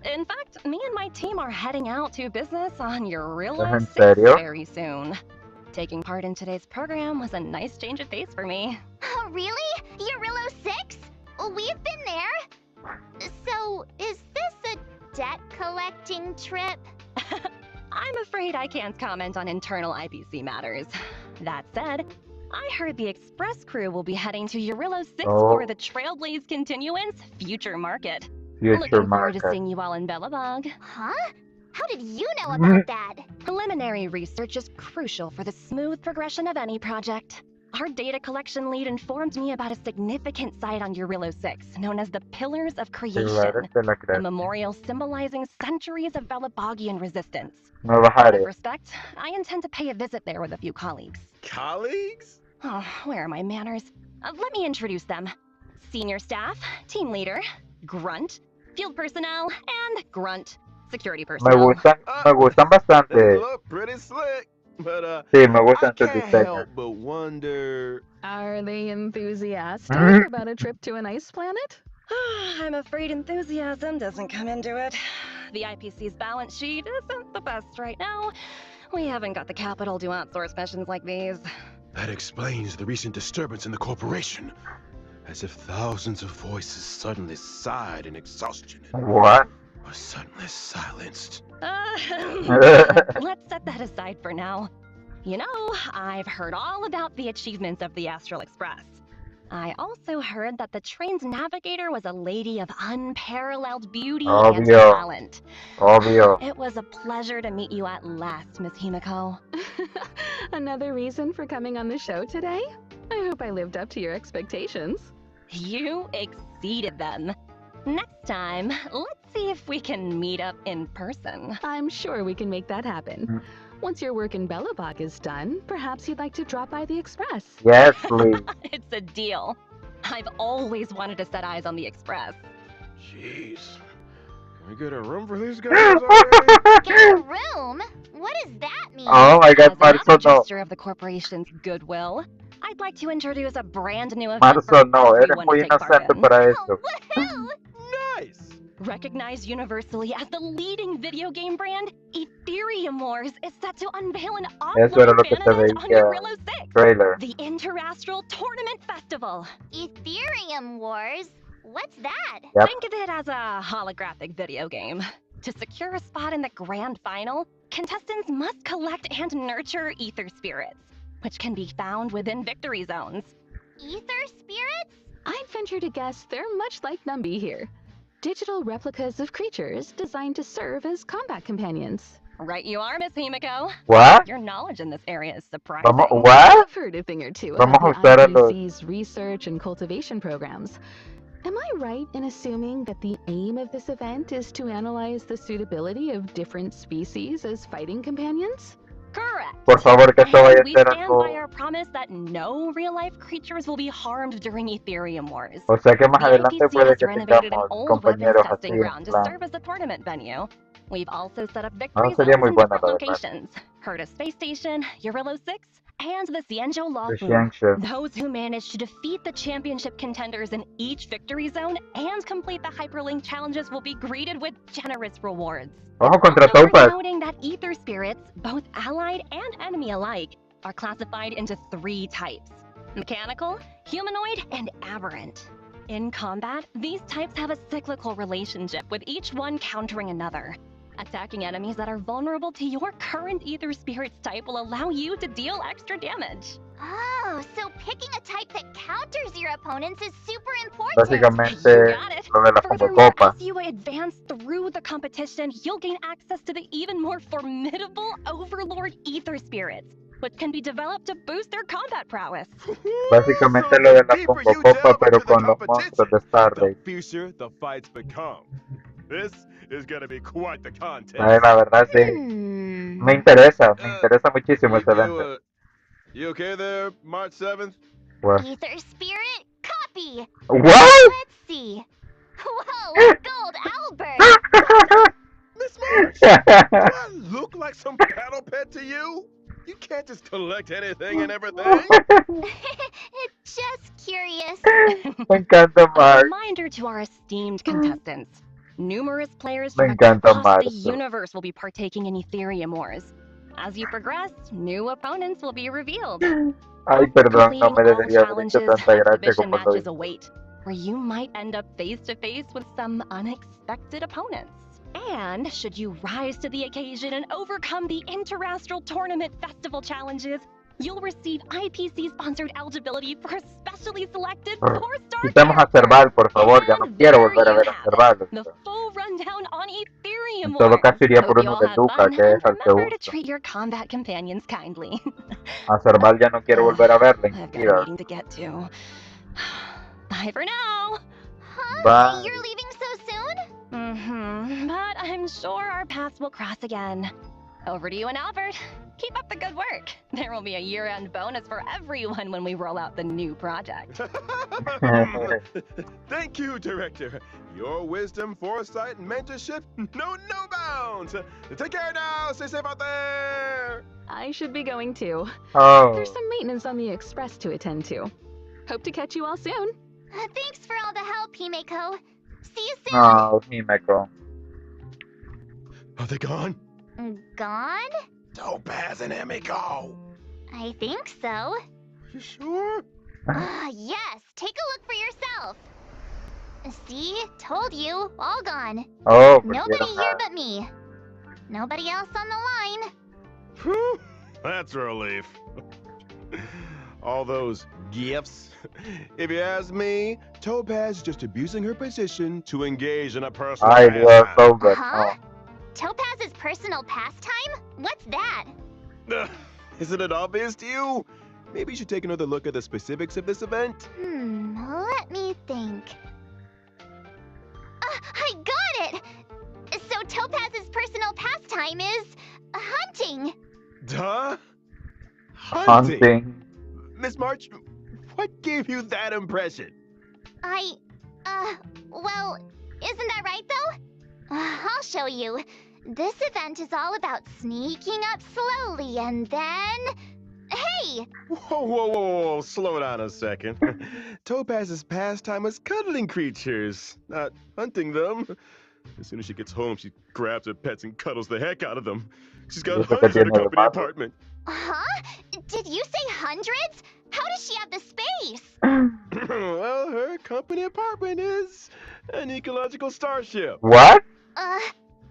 E: In fact, me and my team are heading out to business on Eurilla
A: ¿En
E: 6
A: serio?
E: very soon. Taking part in today's program was a nice change of pace for me.
B: Oh, really? Eurilla 6? We've been there. So, is this a debt collecting trip?
E: I'm afraid I can't comment on internal IPC matters. That said, I heard the Express crew will be heading to Eurilla 6 for the Trailblaze Continuance Future Market.
A: Future
E: Looking forward to
A: market.
E: seeing you all in Bellabog.
B: Huh? How did you know about that?
E: Preliminary research is crucial for the smooth progression of any project. Our data collection lead informed me about a significant site on Eurilla 6, known as the Pillars of Creation,
A: Pilares de la
E: a
A: creación.
E: memorial symbolizing centuries of Bellabogian resistance.
A: Nuevas
E: Out of
A: áreas.
E: respect, I intend to pay a visit there with a few colleagues.
G: Colleagues?
E: Oh, where are my manners? Let me introduce them. Senior staff, team leader, grunt, field personnel, and grunt, security
A: Me
E: personnel.
A: gustan
G: They
A: bastante.
G: look pretty slick, but
A: Sí, me
G: I
A: gustan sus
G: can't
A: diseños.
G: help but wonder.
F: Are they enthusiastic
A: Mm.
F: about a trip to an ice planet?
E: I'm afraid enthusiasm doesn't come into it. The IPC's balance sheet isn't the best right now. We haven't got the capital to outsource missions like these.
G: That explains the recent disturbance in the corporation. As if thousands of voices suddenly sighed in exhaustion and
A: What?
G: were suddenly silenced.
E: Let's set that aside for now. You know, I've heard all about the achievements of the Astral Express. I also heard that the train's navigator was a lady of unparalleled beauty and
A: Obvio.
E: talent.
A: Obvio.
E: It was a pleasure to meet you at last, Miss Himeko.
F: Another reason for coming on the show today? I hope I lived up to your expectations.
E: You exceeded them. Next time, let's see if we can meet up in person.
F: I'm sure we can make that happen.
A: Mm.
F: Once your work in Bellabog is done, perhaps you'd like to drop by the Express.
A: Yes, please.
E: It's a deal. I've always wanted to set eyes on the Express.
G: Jeez. Can we get a room for these guys already?
B: Get a room? What does that mean?
A: Oh my god,
E: As another
A: Marzo no.
E: gesture of the corporation's goodwill, I'd like to introduce a brand new event
A: Marzo
E: for
A: no, eres
E: everyone
A: muy
E: to take part
A: inocente
E: in.
A: para
B: Oh,
A: eso.
B: woohoo!
G: Nice!
E: Recognized universally as the leading video game brand, Ethereum Wars is set to unveil an
A: Eso era
E: offline
A: lo que
E: fan
A: se
E: event on
A: veía
E: Eurilla 6,
A: trailer.
E: the Interastral Tournament Festival.
B: Ethereum Wars? What's that?
A: Yep.
E: Think of it as a holographic video game. To secure a spot in the grand final, contestants must collect and nurture ether spirits, which can be found within victory zones.
B: Ether spirits?
F: I'd venture to guess they're much like Numby here. Digital replicas of creatures designed to serve as combat companions.
E: Right you are, Miss Himeko.
A: What?
E: Your knowledge in this area is surprising.
A: What?
F: I've heard a thing or two
A: Vamos
F: about
A: a
F: the
A: usar a los-
F: IPC's research and cultivation programs. Am I right in assuming that the aim of this event is to analyze the suitability of different species as fighting companions?
E: Correct.
A: Por favor, que esto vaya
E: And
A: a
E: we
A: ser
E: stand by
A: algo.
E: our promise that no real-life creatures will be harmed during Ethereum Wars.
A: O sea que más
E: The
A: adelante
E: IPC
A: puede
E: has
A: que
E: renovated an
A: tengamos
E: old weapons
A: compañeros así
E: testing
A: en
E: ground to
A: plan.
E: serve as the tournament venue. We've also set up
A: No,
E: victory
A: sería
E: zones
A: muy
E: in
A: buena
E: different
A: la verdad.
E: locations. Herta Space Station, Eurilla 6, and the Xianzhou Law
A: The
E: Flume.
A: Xiangxu.
E: Those who manage to defeat the championship contenders in each victory zone and complete the hyperlink challenges will be greeted with generous rewards.
A: Ojo contra
E: Also worth
A: Topaz.
E: noting that ether spirits, both allied and enemy alike, are classified into 3 types: mechanical, humanoid, and aberrant. In combat, these types have a cyclical relationship, with each one countering another. Attacking enemies that are vulnerable to your current ether spirit's type will allow you to deal extra damage.
B: Oh, so picking a type that counters your opponents is super important.
A: Básicamente,
E: Got it.
A: lo de la
E: Furthermore,
A: copa.
E: as you advance through the competition, you'll gain access to the even more formidable Overlord Ether Spirits, which can be developed to boost their combat prowess.
A: Básicamente
G: So
A: lo de
G: the
A: la
G: deeper you
A: copa,
G: delve
A: pero
G: into the
A: con los monstruos
G: competition,
A: de Star
G: the
A: Rail.
G: fiercer the fights become. This is gonna be quite the contest.
A: La verdad sí, me interesa muchísimo ese evento.
G: You okay there, March 7th?
A: What?
B: Ether Spirit, copy.
A: What?
B: Let's see. Whoa, Gold Albert.
G: Miss March, do I look like some cattle pet to you? You can't just collect anything and everything.
B: Just curious.
A: Me encanta
E: A
A: Mark.
E: reminder to our esteemed contestants. Numerous players
A: Me
E: from
A: encanta
E: across the
A: Marco.
E: universe will be partaking in Ethereum Wars. As you progress, new opponents will be revealed.
A: Ay, perdón, no
E: Completing
A: me
E: all
A: debería haber hecho
E: challenges,
A: tanta gracia
E: exhibition
A: como lo
E: matches
A: hice.
E: await, where you might end up face to face with some unexpected opponents. And should you rise to the occasion and overcome the Interastral Tournament Festival challenges, you'll receive IPC-sponsored eligibility for a specially selected 4-star
A: Quitemos a
E: character.
A: Cerval, por favor, ya no
E: And
A: quiero
E: there
A: volver a
E: you
A: ver a
E: have
A: Cerval.
E: it, the full rundown on Ethereum
A: En todo
E: Wars.
A: caso iría por
E: Hope you
A: uno
E: all
A: de
E: had
A: Luca,
E: fun,
A: que
E: and
A: es al que
E: remember to
A: uso.
E: treat your combat companions kindly.
A: A Cerval ya no quiero volver a verla en mi
E: I've got a
A: vida.
E: meeting to get to. Bye for now.
B: Huh?
A: Bye.
B: You're leaving so soon?
E: But I'm sure our paths will cross again. Over to you and Albert. Keep up the good work. There will be a year-end bonus for everyone when we roll out the new project.
G: Thank you, Director. Your wisdom, foresight, and mentorship know no bounds. Take care now. Stay safe out there.
F: I should be going too.
A: Oh,
F: There's some maintenance on the express to attend to. Hope to catch you all soon.
B: Thanks for all the help, Himeko. See you soon.
A: no, Himeko.
G: Are they gone?
B: Gone?
G: Topaz and Emiko.
B: I think so.
G: You sure?
B: Yes, take a look for yourself. See? Told you. All gone.
A: Oh,
B: Nobody
A: pusieron
B: here
A: a...
B: but me. Nobody else on the line.
G: Whew, that's a relief. All those gifts. If you ask me, Topaz is just abusing her position to engage in a personal
A: Ay, Dios,
G: pastime.
A: so good.
B: Huh?
A: No.
B: Topaz's personal pastime? What's that?
G: Isn't it obvious to you? Maybe you should take another look at the specifics of this event.
B: Let me think. I got it! So Topaz's personal pastime is hunting.
G: Duh?
A: Hunting.
G: Miss March, what gave you that impression?
B: Well, isn't that right though? I'll show you. This event is all about sneaking up slowly and then... Hey!
G: Whoa, slow down a second. Topaz's pastime is cuddling creatures, not hunting them. As soon as she gets home, she grabs her pets and cuddles the heck out of them. She's got
A: Eso que
G: hundreds in her
A: tiene de
G: company
A: malo.
G: apartment.
B: Huh? Did you say hundreds? How does she have the space?
G: Well, her company apartment is an ecological starship.
A: What?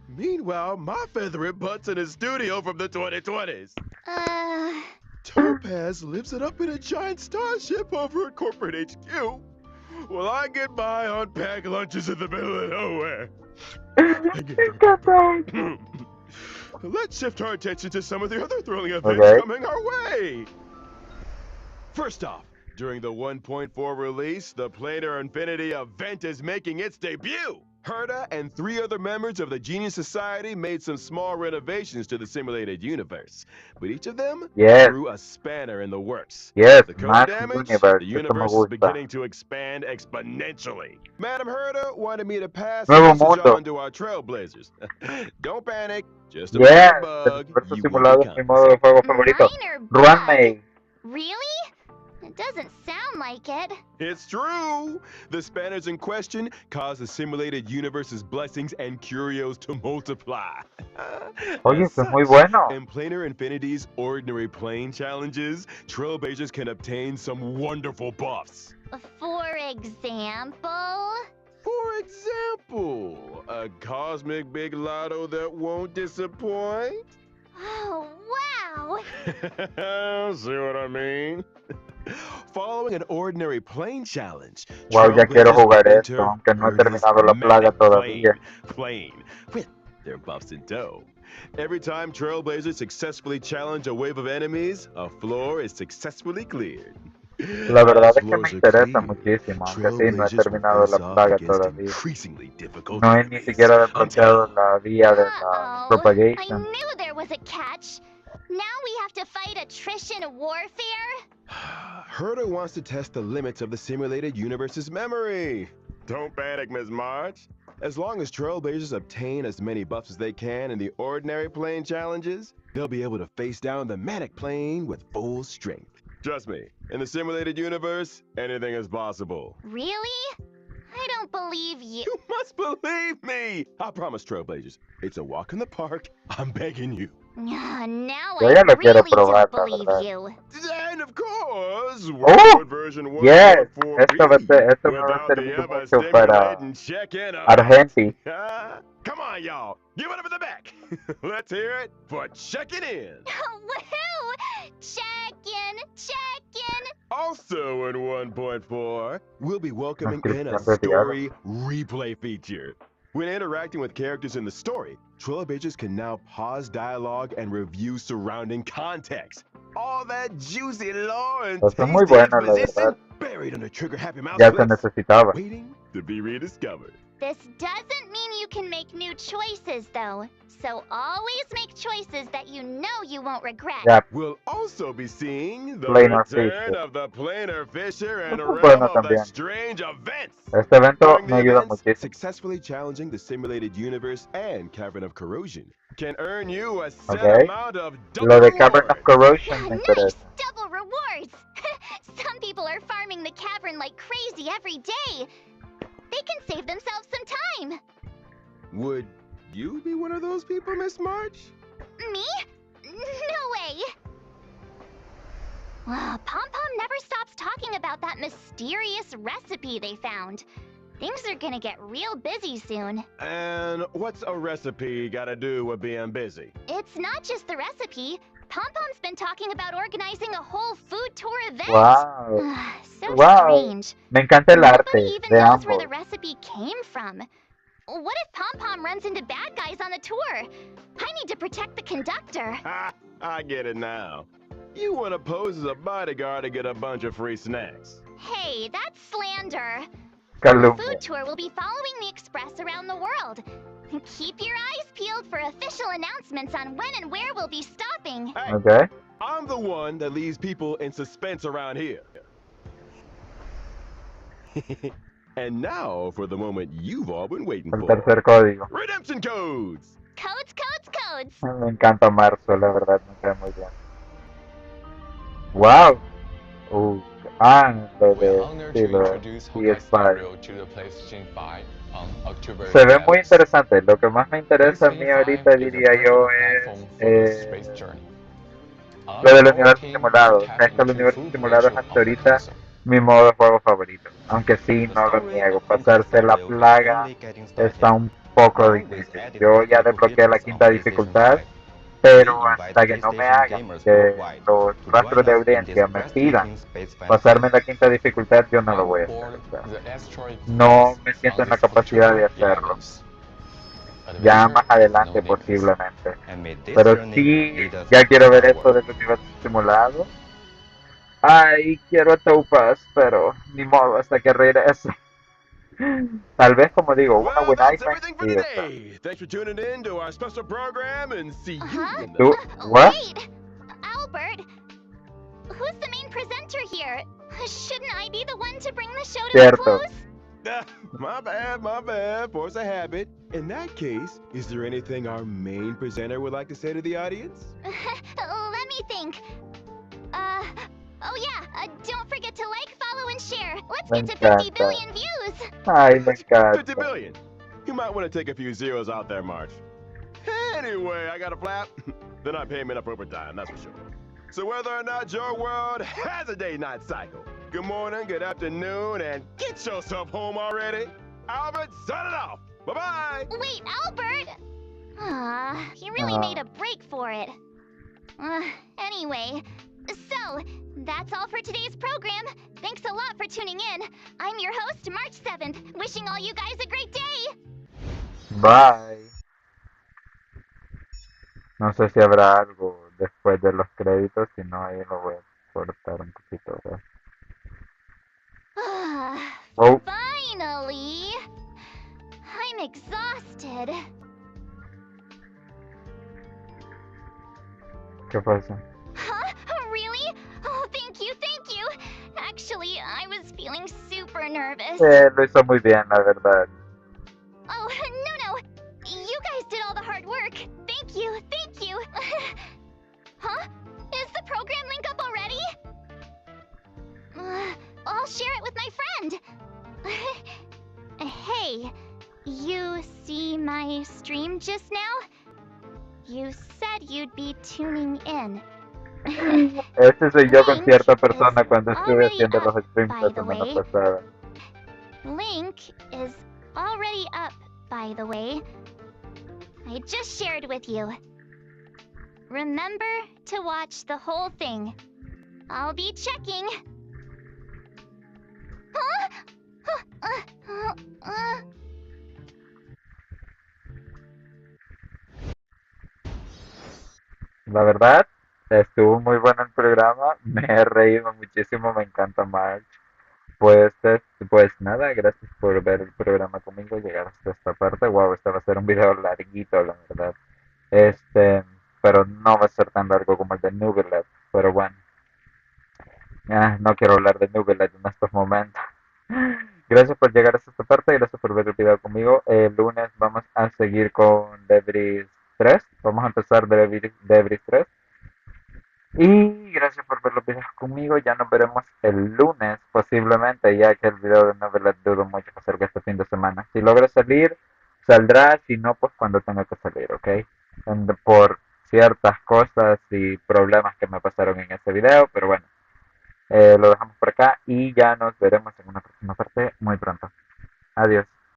G: Meanwhile, my feathered butt's in his studio from the 2020s.
B: Uh...
G: Topaz lives it up in a giant starship over at corporate HQ. Well, I get by on packed lunches in the middle of nowhere. Let's shift our attention to some of the other thrilling events
A: Okay.
G: coming our way. First off, during the 1.4 release, the Planar Infinity event is making its debut. Herta and 3 other members of the Genius Society made some small renovations to the simulated universe, but each of them threw a spanner in the works.
A: Yes,
G: The code
A: Max
G: damage,
A: Universe,
G: the
A: eso me
G: universe is
A: gusta.
G: beginning to expand exponentially. Madam Herta wanted me to pass the
A: Nuevo
G: message
A: mundo.
G: on to our trailblazers. Don't panic, just a
A: Yes,
G: minor
A: el
G: bug.
A: universo
G: You will
A: simulado es mi
G: become
A: modo de juego favorito.
B: Minor
A: Run
B: bug?
A: me.
B: Really? It doesn't sound like it.
G: It's true! The spanners in question cause the simulated universe's blessings and curios to multiply.
A: Oye,
G: As
A: eso es muy
G: such,
A: bueno.
G: in Planar Infinity's Ordinary Plane challenges, trailblazers can obtain some wonderful buffs.
B: For example...
G: For example, a cosmic big lotto that won't disappoint?
B: Oh, wow!
G: See what I mean? Following an ordinary plane challenge,
A: Wow, ya quiero
G: Trailblazers will
A: jugar esto,
G: enter
A: aunque no he
G: Earth's
A: terminado la plaga
G: manic
A: todavía.
G: plane, with their buffs in tow. Every time Trailblazers successfully challenge a wave of enemies, a floor is successfully cleared.
A: La verdad
G: As
A: es que me
G: floors are
A: interesa
G: cleared,
A: muchísimo, aunque sí, no he
G: Trailblazers will
A: terminado
G: face
A: la
G: off
A: plaga
G: against
A: todavía.
G: increasingly difficult
A: No he ni
G: enemies
A: siquiera desbloqueado
G: until...
A: la vía de la
B: Uh-oh. I
A: propagation.
B: knew there was a catch. Now we have to fight attrition warfare?
G: Herder wants to test the limits of the simulated universe's memory. Don't panic, Miss March. As long as Trailblazers obtain as many buffs as they can in the ordinary plane challenges, they'll be able to face down the manic plane with full strength. Trust me, in the simulated universe, anything is possible.
B: Really? I don't believe you.
G: You must believe me! I promise, Trailblazers. It's a walk in the park. I'm begging you.
B: Now
A: Yo
B: I
A: ya lo quiero
B: really
A: probar,
B: don't
A: la
B: believe
A: verdad.
B: you.
G: And of course,
A: ¡Oh!
G: World version
A: Yes,
G: 1.4p
A: esto me va a
G: without the
A: servir
G: ever
A: mucho para
G: stimulating check-in event.
A: Argenti.
G: Come on, y'all. Give it up in the back. Let's hear it for checking in.
B: Woohoo! Check in.
G: Also in 1.4, we'll be welcoming in a
A: Suscripción de
G: story replay feature. When interacting with characters in the story, Trailblazers can now pause dialogue and review surrounding context. All that juicy lore and
A: Esto es muy
G: tasty
A: bueno, la
G: exposition
A: verdad.
G: buried under trigger-happy mouse
A: Ya se
G: clips,
A: necesitaba.
G: waiting to be rediscovered.
B: This doesn't mean you can make new choices, though. So always make choices that you know you won't regret.
A: Ya,
G: We'll also be seeing the
A: Planar
G: return
A: Fisher.
G: of the Planar Fisher and
A: Esto es
G: realm
A: bueno
G: of the
A: también.
G: strange events.
A: Este evento
G: During
A: me
G: the
A: ayuda
G: events,
A: muchísimo.
G: successfully challenging the simulated universe and Cavern of Corrosion can earn you a set
A: Okay.
G: amount of double
A: Lo de Cavern of
G: rewards.
A: Corrosion me
B: Nice!
A: interesa.
B: Double rewards! Some people are farming the cavern like crazy every day. They can save themselves some time.
G: Would you be one of those people, Miss March?
B: Me? No way! Pom Pom never stops talking about that mysterious recipe they found. Things are gonna get real busy soon.
G: And what's a recipe gotta do with being busy?
B: It's not just the recipe. Pom Pom's been talking about organizing a whole food tour event.
A: Wow.
B: So
A: Wow.
B: strange.
A: Me encanta el arte
B: Nobody even
A: de
B: knows where
A: ambos.
B: the recipe came from. What if Pom Pom runs into bad guys on the tour? I need to protect the conductor.
G: Ha! I get it now. You want to pose as a bodyguard to get a bunch of free snacks.
B: Hey, that's slander. The
A: Calumnia.
B: food tour will be following the express around the world. Keep your eyes peeled for official announcements on when and where we'll be stopping.
G: Hey,
A: Okay.
G: I'm the one that leaves people in suspense around here. And now for the moment you've all been waiting
A: El
G: for.
A: tercer código.
G: Redemption codes!
B: Codes.
A: Me encanta Marzo, la verdad, me cae muy bien. Wow. Lo
I: We are
A: de,
I: honored
A: sí,
I: to
A: lo de
I: introduce Honkai
A: PS5.
I: Star Rail to the PlayStation 5 on October
A: Se ve muy
I: 11th.
A: interesante. Lo que más me interesa a mí
I: PlayStation
A: ahorita
I: 5 is a
A: diría
I: perfect
A: yo
I: platform
A: es
I: for the space journey.
A: lo del
I: Our
A: universo
I: team
A: simulado.
I: tapped
A: Sabes que el
I: into
A: universo
I: full
A: simulado es
I: potential
A: hasta
I: of the
A: ahorita
I: console.
A: mi modo de juego favorito. Aunque sí,
J: The
A: no lo
J: story
A: niego.
J: of Honkai
A: Pasarse
J: Star
A: la
J: Rail is
A: plaga
J: only getting started.
A: está un poco
J: Now, with
A: difícil.
J: added
A: Yo ya
J: multiplayer
A: desbloqueé la
J: features on
A: quinta
J: PlayStation
A: dificultad,
J: 5,
A: pero
J: we invite
A: hasta que no me
J: PlayStation
A: hagan,
J: gamers
A: que
J: worldwide
A: los
J: to
A: rastros
J: join
A: de
J: us in this
A: audiencia me pidan
J: breathtaking space fantasy.
A: pasarme la quinta dificultad, yo no lo voy a hacer.
I: On
A: O sea,
I: board the asteroid
A: no
I: Puedes
A: me siento en la
I: undiscovered
A: capacidad de
I: tour,
A: hacerlo.
I: hagamos.
A: Ya
I: Adventure
A: más
I: with
A: adelante
I: no limits.
A: posiblemente.
J: And may this
A: Pero
J: journey
A: sí,
J: lead us
A: ya quiero ver
J: to our
A: esto del universo simulado. Ay, quiero a Topaz, pero ni modo, hasta que regrese. Tal vez, como digo, una
G: Well,
A: buena
G: that's
A: iPhone
G: everything for
A: y ya está.
G: today. Thanks for tuning in to our special program and see you
B: Uh-huh.
G: in the...
A: ¿Tú? ¿What?
B: Wait! Albert! Who's the main presenter here? Shouldn't I be the one to bring the show to a
A: Cierto.
G: Ah, my bad. Force a habit. In that case, is there anything our main presenter would like to say to the audience?
B: Let me think. Oh yeah, don't forget to like, follow, and share. Let's
A: Me
B: get to 50
A: encanta.
B: billion views.
A: Ay, me
G: 50
A: encanta.
G: billion. You might want to take a few zeros out there, March. Anyway, I got a flap. Then I pay me enough overtime, that's for sure. So whether or not your world has a day-night cycle, good morning, good afternoon, and get yourself home already. Albert, sign it off. Bye-bye.
B: Wait, Albert! He really made a break for it. Anyway, so that's all for today's program. Thanks a lot for tuning in. I'm your host, March 7th, wishing all you guys a great day.
A: Bye. No sé si habrá algo después de los créditos, si no ahí lo voy a cortar un poquito, ¿verdad? Oh,
B: Finally! I'm exhausted.
A: ¿qué pasa?
B: Huh? Really? Oh, thank you, thank you. Actually, I was feeling super nervous.
A: Lo hizo muy bien, la verdad.
B: Oh, no. You guys did all the hard work. Thank you, thank you. Huh? Is the program link up already? I'll share it with my friend. Hey, you see my stream just now? You said you'd be tuning in.
A: Este soy yo con
B: Link
A: cierta
B: is
A: persona cuando estuve
B: already
A: haciendo
B: up,
A: los streams
B: by
A: la
B: the
A: semana
B: way.
A: pasada.
B: Link is already up, by the way. I just shared with you. Remember to watch the whole thing. I'll be checking. Huh?
A: La verdad, estuvo muy bueno el programa, me he reído muchísimo, me encanta March. Pues, pues nada, gracias por ver el programa conmigo, llegar hasta esta parte. Wow, este va a ser un video larguito, la verdad. Pero no va a ser tan largo como el de Nubelet, pero bueno. No quiero hablar de Nubelet en estos momentos. Gracias por llegar hasta esta parte, gracias por ver el video conmigo. El lunes vamos a seguir con Debris 3. Vamos a empezar Debris 3. Y gracias por ver los videos conmigo. Ya nos veremos el lunes, posiblemente, ya que el video de Novelet dudo mucho que salga este fin de semana. Si logra salir, saldrá. Si no, pues cuando tenga que salir, ¿ok? Por ciertas cosas y problemas que me pasaron en este video, pero bueno. Lo dejamos por acá y ya nos veremos en una próxima parte muy pronto. Adiós.